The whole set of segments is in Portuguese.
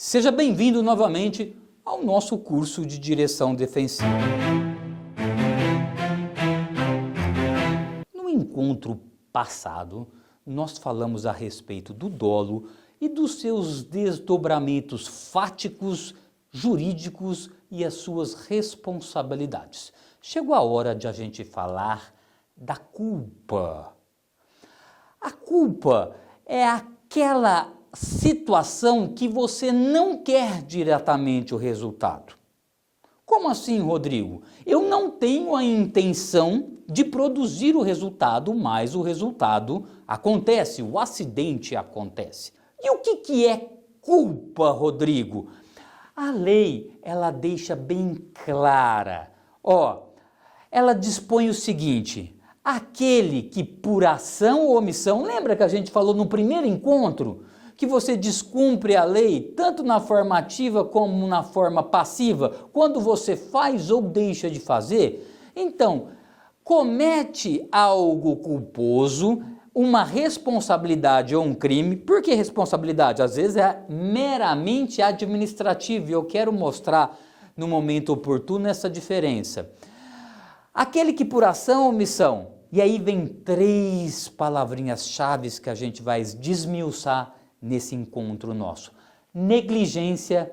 Seja bem-vindo novamente ao nosso curso de direção defensiva. No encontro passado, nós falamos a respeito do dolo e dos seus desdobramentos fáticos, jurídicos e as suas responsabilidades. Chegou a hora de a gente falar da culpa. A culpa é aquela situação que você não quer diretamente o resultado. Como assim, Rodrigo? Eu não tenho a intenção de produzir o resultado, mas o resultado acontece, o acidente acontece. E o que é culpa, Rodrigo? A lei, ela deixa bem clara. Ela dispõe o seguinte: aquele que por ação ou omissão, lembra que a gente falou no primeiro encontro, que você descumpre a lei, tanto na forma ativa como na forma passiva, quando você faz ou deixa de fazer? Então, comete algo culposo, uma responsabilidade ou um crime. Por que responsabilidade? Às vezes é meramente administrativa, e eu quero mostrar no momento oportuno essa diferença. Aquele que por ação ou omissão, e aí vem 3 palavrinhas-chave que a gente vai desmiuçar nesse encontro nosso: negligência,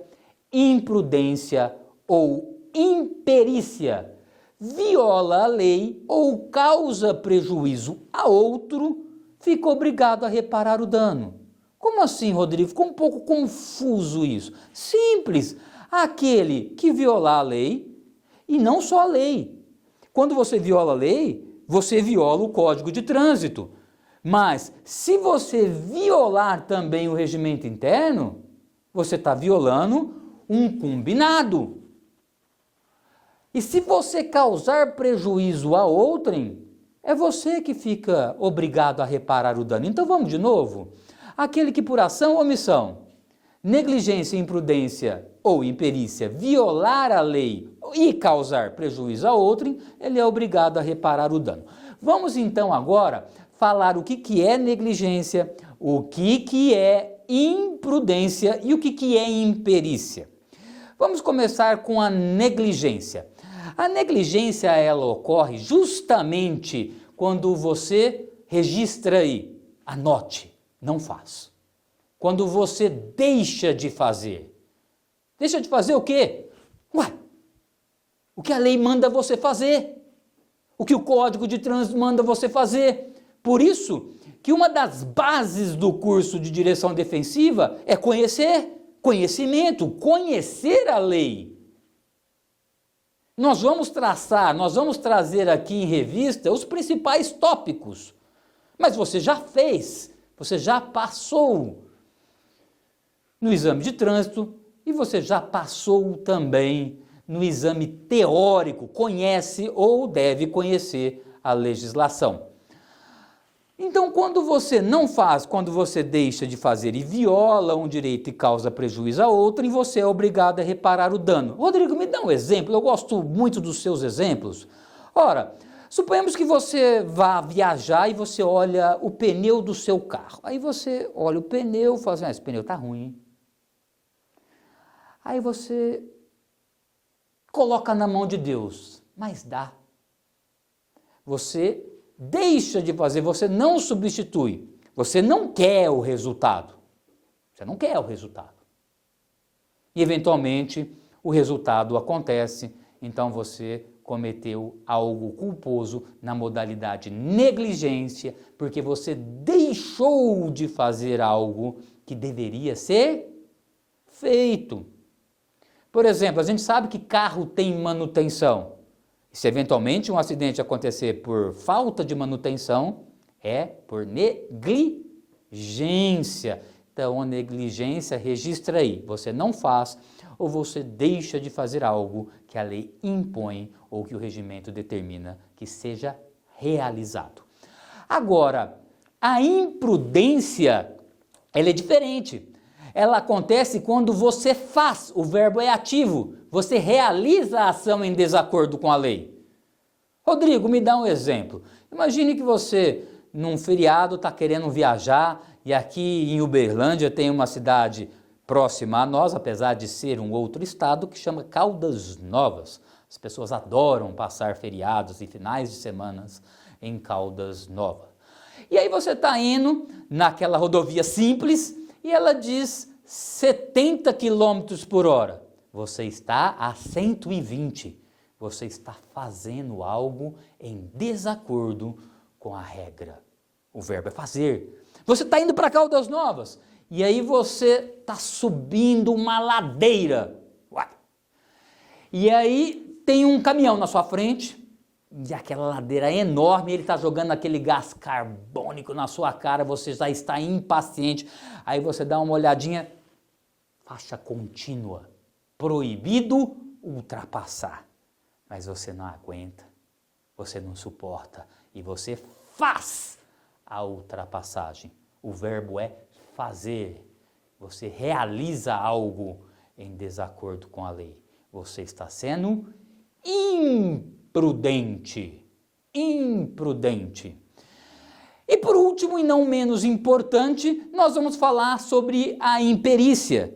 imprudência ou imperícia, viola a lei ou causa prejuízo a outro, fica obrigado a reparar o dano. Como assim, Rodrigo? Ficou um pouco confuso isso. Simples, aquele que violar a lei, e não só a lei. Quando você viola a lei, você viola o Código de Trânsito. Mas se você violar também o regimento interno, você está violando um combinado. E se você causar prejuízo a outrem, é você que fica obrigado a reparar o dano. Então vamos de novo. Aquele que por ação ou omissão, negligência, imprudência ou imperícia, violar a lei e causar prejuízo a outrem, ele é obrigado a reparar o dano. Vamos então agora falar o que é negligência, o que é imprudência e o que é imperícia. Vamos começar com a negligência. A negligência, ela ocorre justamente quando você registra aí, anote, não faz. Quando você deixa de fazer. Deixa de fazer o quê? O que a lei manda você fazer. O que o Código de Trânsito manda você fazer. Por isso que uma das bases do curso de direção defensiva é conhecimento, conhecer a lei. Nós vamos trazer aqui em revista os principais tópicos. Mas você já fez, você já passou no exame de trânsito e você já passou também no exame teórico, conhece ou deve conhecer a legislação. Então, quando você não faz, quando você deixa de fazer e viola um direito e causa prejuízo a outro, você é obrigado a reparar o dano. Rodrigo, me dá um exemplo, eu gosto muito dos seus exemplos. Ora, suponhamos que você vá viajar e você olha o pneu do seu carro. Aí você olha o pneu e fala assim: esse pneu está ruim, hein? Aí você coloca na mão de Deus, mas dá. Você deixa de fazer, você não substitui, você não quer o resultado. Você não quer o resultado. E eventualmente o resultado acontece, então você cometeu algo culposo na modalidade negligência, porque você deixou de fazer algo que deveria ser feito. Por exemplo, a gente sabe que carro tem manutenção. Se eventualmente um acidente acontecer por falta de manutenção, é por negligência. Então, a negligência, registra aí. Você não faz ou você deixa de fazer algo que a lei impõe ou que o regimento determina que seja realizado. Agora, a imprudência, ela é diferente. Ela acontece quando você faz, o verbo é ativo, você realiza a ação em desacordo com a lei. Rodrigo, me dá um exemplo. Imagine que você, num feriado, está querendo viajar e aqui em Uberlândia tem uma cidade próxima a nós, apesar de ser um outro estado, que chama Caldas Novas. As pessoas adoram passar feriados e finais de semanas em Caldas Novas. E aí você está indo naquela rodovia simples e ela diz 70 km por hora. Você está a 120. Você está fazendo algo em desacordo com a regra. O verbo é fazer. Você está indo para Caldas Novas e aí você está subindo uma ladeira. Uai. E aí tem um caminhão na sua frente e aquela ladeira é enorme, ele está jogando aquele gás carbônico na sua cara, você já está impaciente. Aí você dá uma olhadinha, faixa contínua, proibido ultrapassar. Mas você não aguenta, você não suporta e você faz a ultrapassagem. O verbo é fazer. Você realiza algo em desacordo com a lei. Você está sendo imprudente. Imprudente. E por último, e não menos importante, nós vamos falar sobre a imperícia.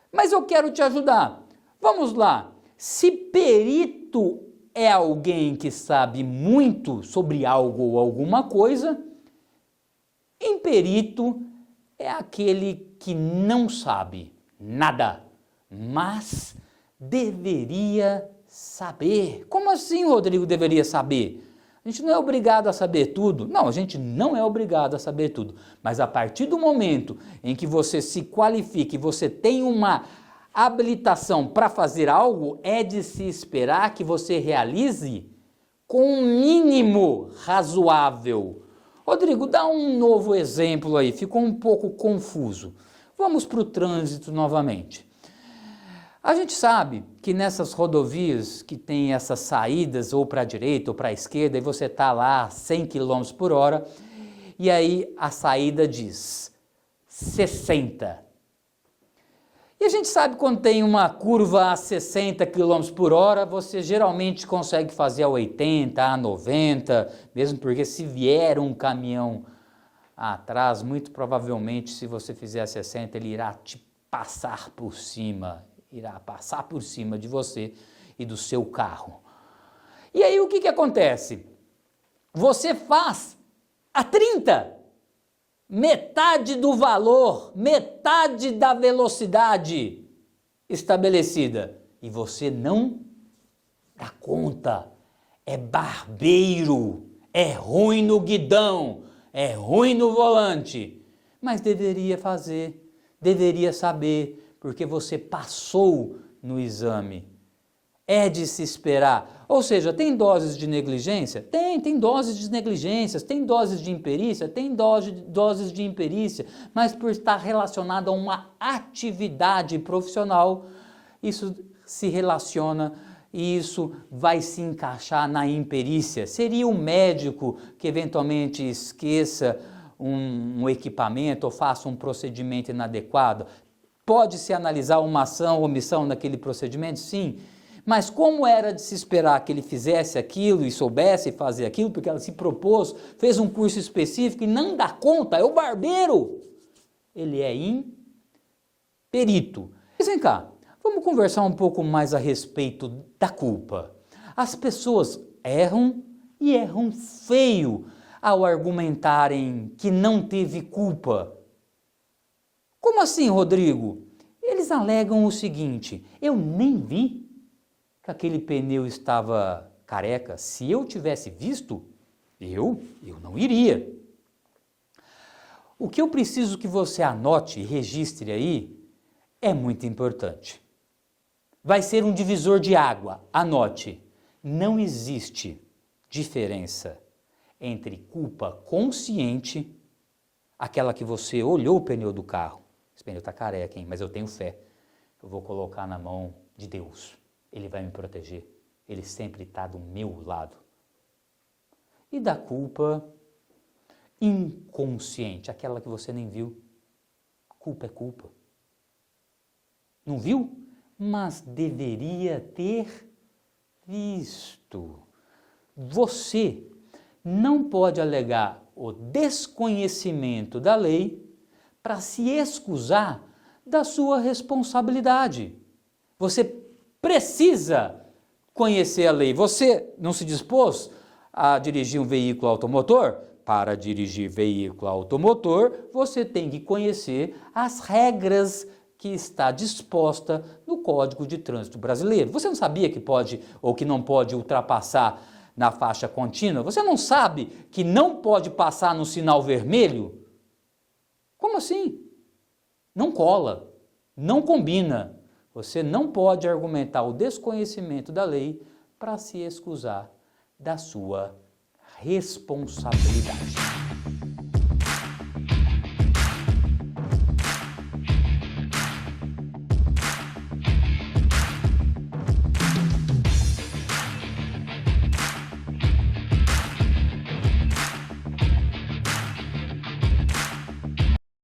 Mas eu quero te ajudar. Vamos lá. Se perito é alguém que sabe muito sobre algo ou alguma coisa, imperito é aquele que não sabe nada, mas deveria saber. Como assim, Rodrigo, deveria saber? A gente não é obrigado a saber tudo. Não, a gente não é obrigado a saber tudo. Mas a partir do momento em que você se qualifica e você tem uma habilitação para fazer algo, é de se esperar que você realize com um mínimo razoável. Rodrigo, dá um novo exemplo aí, ficou um pouco confuso. Vamos para o trânsito novamente. A gente sabe que nessas rodovias que tem essas saídas ou para a direita ou para a esquerda, e você está lá a 100 km por hora, e aí a saída diz 60. E a gente sabe quando tem uma curva a 60 km por hora, você geralmente consegue fazer a 80, a 90, mesmo porque se vier um caminhão atrás, muito provavelmente se você fizer a 60, ele irá te passar por cima, irá passar por cima de você e do seu carro. E aí o que acontece? Você faz a 30. Metade do valor, metade da velocidade estabelecida. E você não dá conta. É barbeiro, é ruim no guidão, é ruim no volante. Mas deveria fazer, deveria saber, porque você passou no exame. É de se esperar. Ou seja, tem doses de negligência? Tem doses de negligências, tem doses de imperícia? Tem doses de imperícia, mas por estar relacionado a uma atividade profissional, isso se relaciona e isso vai se encaixar na imperícia. Seria um médico que eventualmente esqueça um equipamento ou faça um procedimento inadequado? Pode-se analisar uma ação ou omissão naquele procedimento? Sim. Mas como era de se esperar que ele fizesse aquilo e soubesse fazer aquilo, porque ela se propôs, fez um curso específico e não dá conta, é o barbeiro. Ele é imperito. Mas vem cá, vamos conversar um pouco mais a respeito da culpa. As pessoas erram e erram feio ao argumentarem que não teve culpa. Como assim, Rodrigo? Eles alegam o seguinte: eu nem vi que aquele pneu estava careca. Se eu tivesse visto, eu não iria. O que eu preciso que você anote e registre aí é muito importante. Vai ser um divisor de água. Anote. Não existe diferença entre culpa consciente, aquela que você olhou o pneu do carro. Esse pneu está careca, hein? Mas eu tenho fé. Eu vou colocar na mão de Deus. Ele vai me proteger. Ele sempre está do meu lado. E da culpa inconsciente, aquela que você nem viu. Culpa é culpa. Não viu? Mas deveria ter visto. Você não pode alegar o desconhecimento da lei para se excusar da sua responsabilidade. Você precisa conhecer a lei. Você não se dispôs a dirigir um veículo automotor? Para dirigir veículo automotor, você tem que conhecer as regras que está disposta no Código de Trânsito Brasileiro. Você não sabia que pode ou que não pode ultrapassar na faixa contínua? Você não sabe que não pode passar no sinal vermelho? Como assim? Não cola, não combina. Você não pode argumentar o desconhecimento da lei para se excusar da sua responsabilidade.